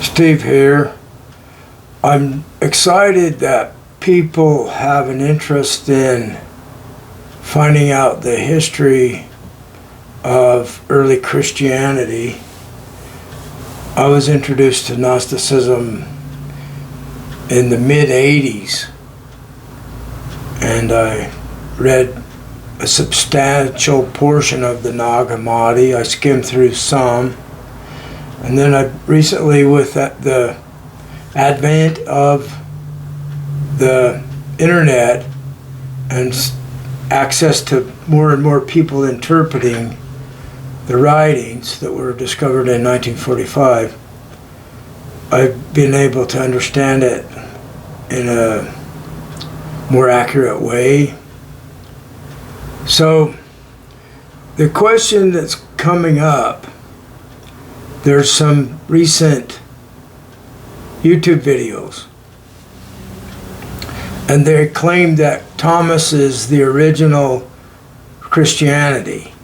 Steve here. I'm excited that people have an interest in finding out the history of early Christianity. I was introduced to Gnosticism in the mid-'80s, and I read a substantial portion of the Nag Hammadi. I skimmed through some. And then I recently, with the advent of the internet and access to more and more people interpreting the writings that were discovered in 1945, I've been able to understand it in a more accurate way. So the question that's coming up, there's some recent YouTube videos, and they claim that Thomas is the original Christianity,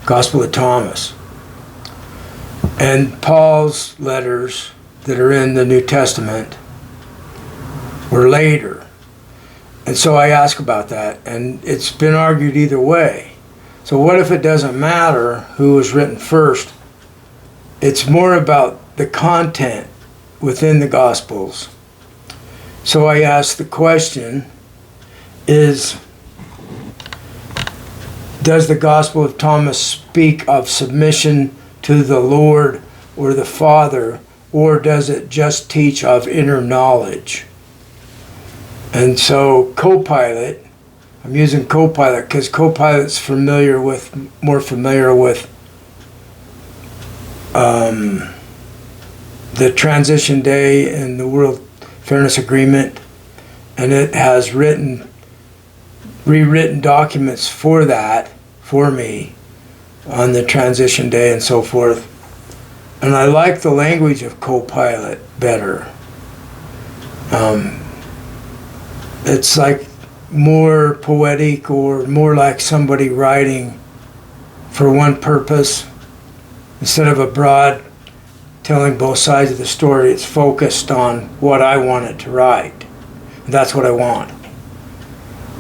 Gospel of Thomas, and Paul's letters that are in the New Testament were later. And so I ask about that, and it's been argued either way. So what if it doesn't matter who was written first? It's more about the content within the Gospels. So I ask the question, does the Gospel of Thomas speak of submission to the Lord or the Father, or does it just teach of inner knowledge? And so Copilot, I'm using Copilot because Copilot's more familiar with the Transition Day and the World Fairness Agreement, and it has rewritten documents for that for me on the Transition Day and so forth. And I like the language of Copilot better. It's like more poetic, or more like somebody writing for one purpose. Instead of a broad telling both sides of the story, it's focused on what I want it to write. And that's what I want.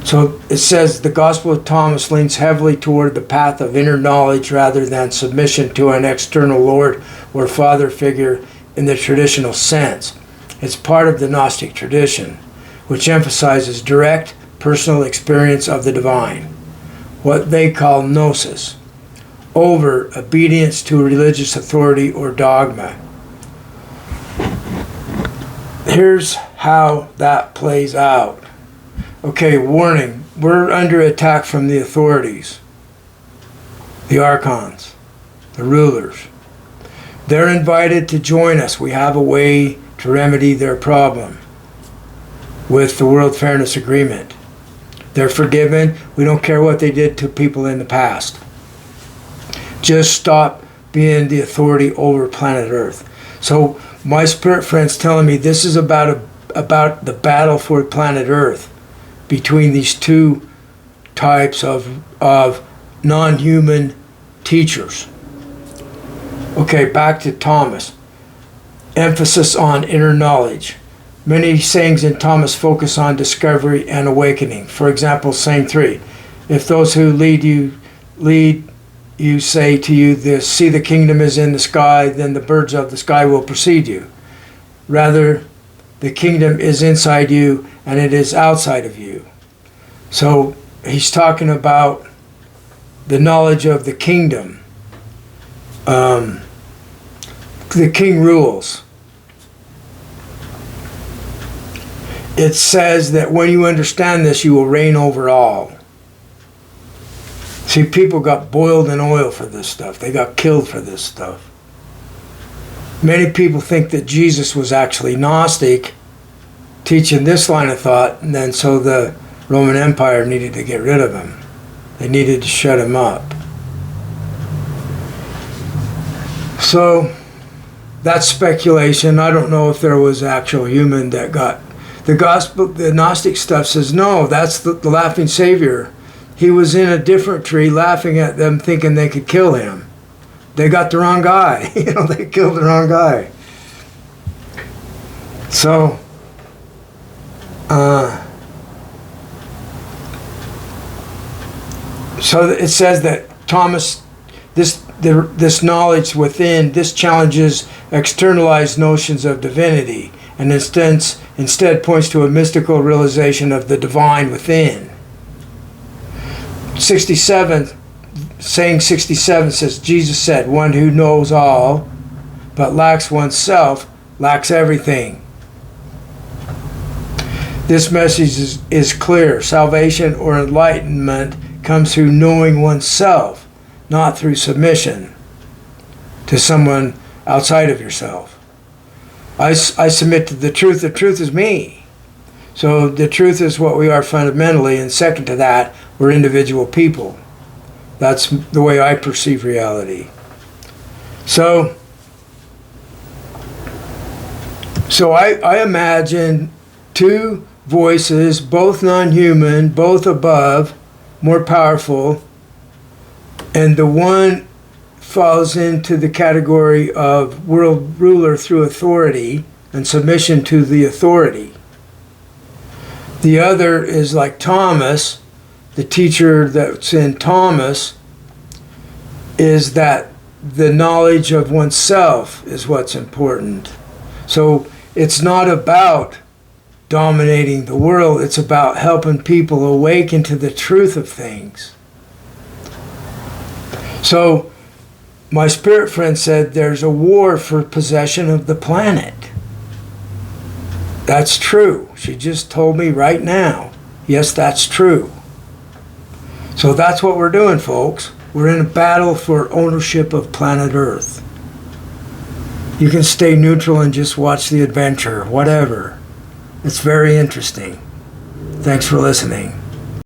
So it says the Gospel of Thomas leans heavily toward the path of inner knowledge rather than submission to an external Lord or Father figure in the traditional sense. It's part of the Gnostic tradition, which emphasizes direct personal experience of the divine, what they call Gnosis, over obedience to religious authority or dogma. Here's how that plays out. Okay, warning, we're under attack from the authorities, the archons, the rulers. They're invited to join us. We have a way to remedy their problem with the World Fairness Agreement. They're forgiven. We don't care what they did to people in the past. Just stop being the authority over planet Earth. So my spirit friend's telling me this is about the battle for planet Earth between these two types of non-human teachers. Okay, back to Thomas. Emphasis on inner knowledge. Many sayings in Thomas focus on discovery and awakening. For example, saying 3, if those who lead you say to you this, see the kingdom is in the sky, then the birds of the sky will precede you. Rather, the kingdom is inside you and it is outside of you. So he's talking about the knowledge of the kingdom. The king rules. It says that when you understand this, you will reign over all. See, people got boiled in oil for this stuff. They got killed for this stuff. Many people think that Jesus was actually Gnostic, teaching this line of thought, and then so the Roman Empire needed to get rid of him. They needed to shut him up. So that's speculation. I don't know if there was actual human that got the gospel. The Gnostic stuff says no, that's the laughing Savior. He was in a different tree laughing at them, thinking they could kill him. They got the wrong guy. They killed the wrong guy. So, so it says that Thomas, this knowledge within, this challenges externalized notions of divinity, and instead points to a mystical realization of the divine within. 67, saying 67 says, Jesus said, one who knows all but lacks oneself lacks everything. This message is clear. Salvation or enlightenment comes through knowing oneself, not through submission to someone outside of yourself. I submit to the truth. The truth is me. So the truth is what we are fundamentally, and second to that, we're individual people. That's the way I perceive reality. So I imagine two voices, both non-human, both above, more powerful, and the one falls into the category of world ruler through authority and submission to the authority. The other is like Thomas, the teacher that's in Thomas, is that the knowledge of oneself is what's important. So it's not about dominating the world, it's about helping people awaken to the truth of things. So my spirit friend said there's a war for possession of the planet. That's true. She just told me right now. Yes, that's true. So that's what we're doing, folks. We're in a battle for ownership of planet Earth. You can stay neutral and just watch the adventure, whatever. It's very interesting. Thanks for listening.